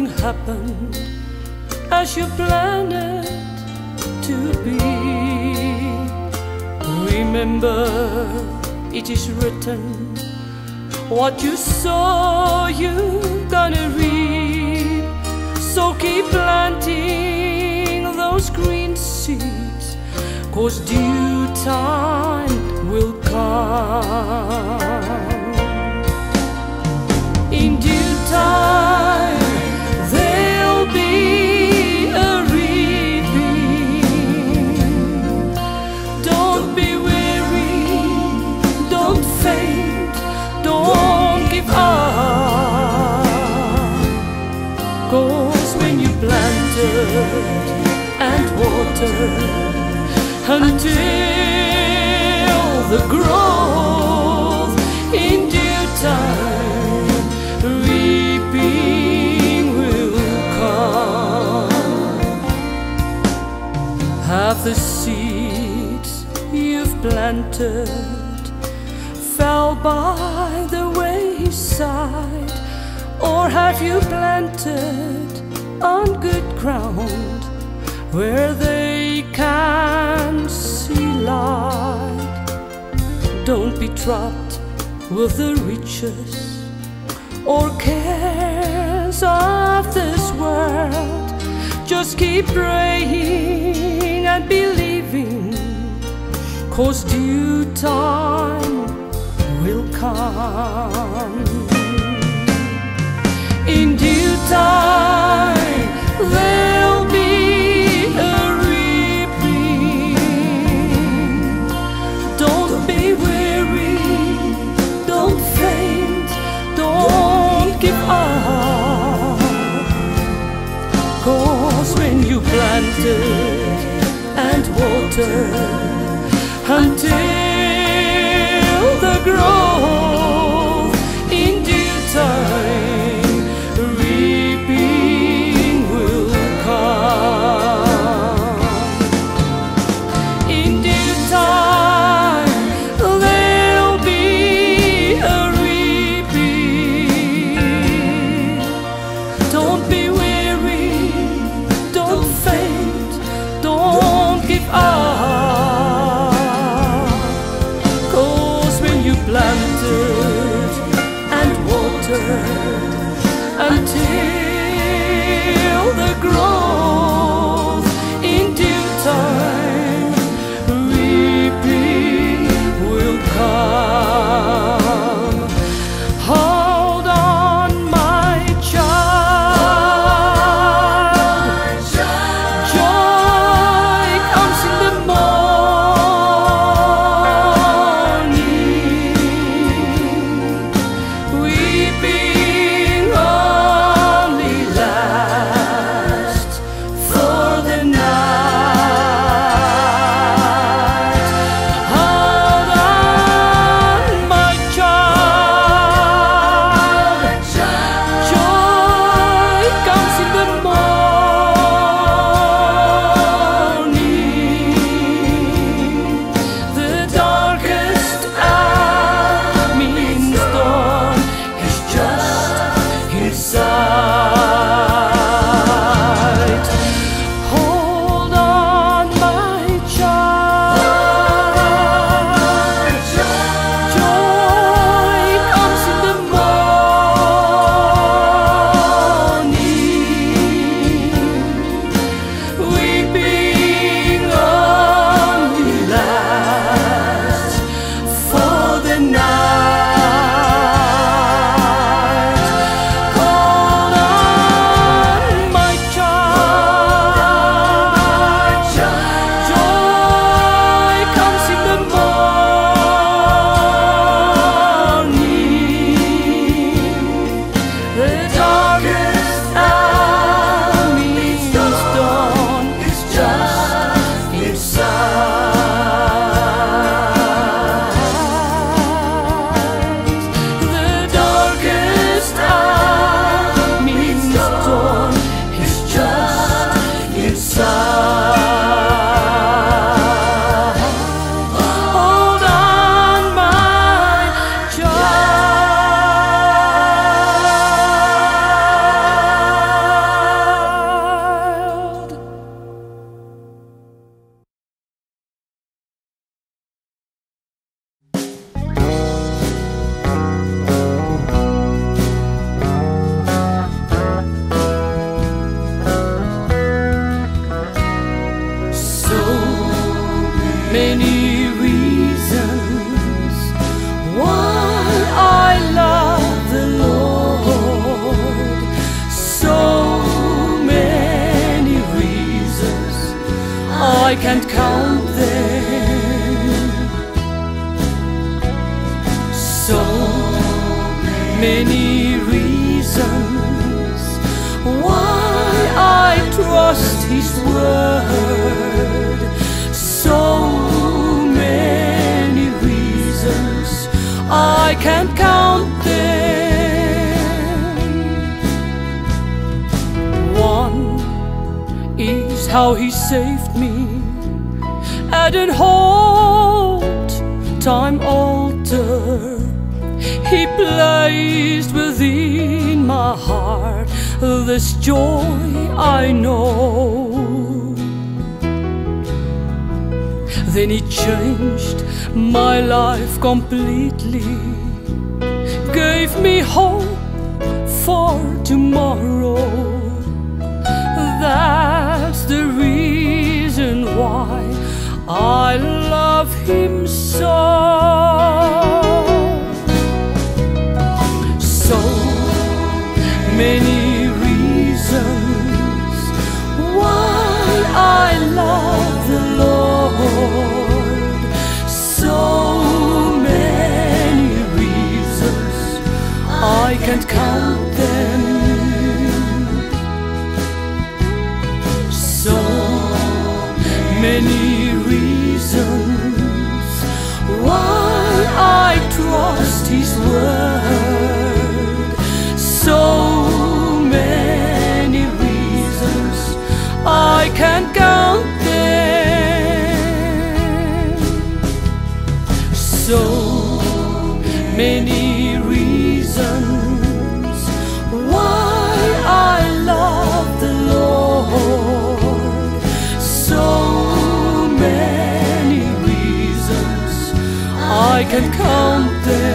nothing happened as you planned it to be. Remember, it is written, what you sow you're gonna reap. So keep planting those green seeds, 'cause due time will come. In due time there'll be a reaping. Don't be weary, don't faint, don't give up. 'Cause when you planted and watered until the growth, in due time reaping will come. Have the seeds you've planted fell by the wayside, or have you planted on good ground where they can see light? Don't be trapped with the riches or cares of this world. Just keep praying and believing, 'cause due time will come. In due time there'll be a reaping. Don't be weary, don't faint, don't give up. 'Cause when you planted and watered until the growth, in due time reaping will come. In due time there'll be a reaping. Don't be weary, don't faint, don't give up. 'Cause when you planted and watered until the growth, in due time reaping will come. Hold on, my child. Joy comes in the morning, weeping only I can't count them. So many reasons why I trust His word. So many reasons I can't count them. One is how He saved me at an old time altar. He placed within my heart this joy I know. Then He changed my life completely, gave me hope for tomorrow. That's the reason why I love Him so. So many reasons why I love the Lord. So many reasons I can't count them. So many reasons why I trust His word. So many reasons I can't count them. So many reasons why I love the Lord. So many reasons I can count them.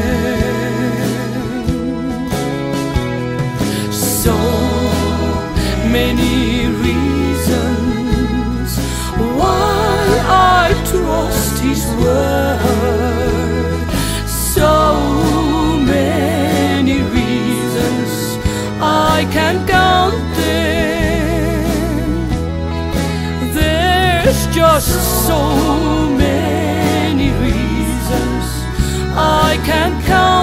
So many reasons why I trust His word. So many reasons I can't count them. There's just so many reasons I can't count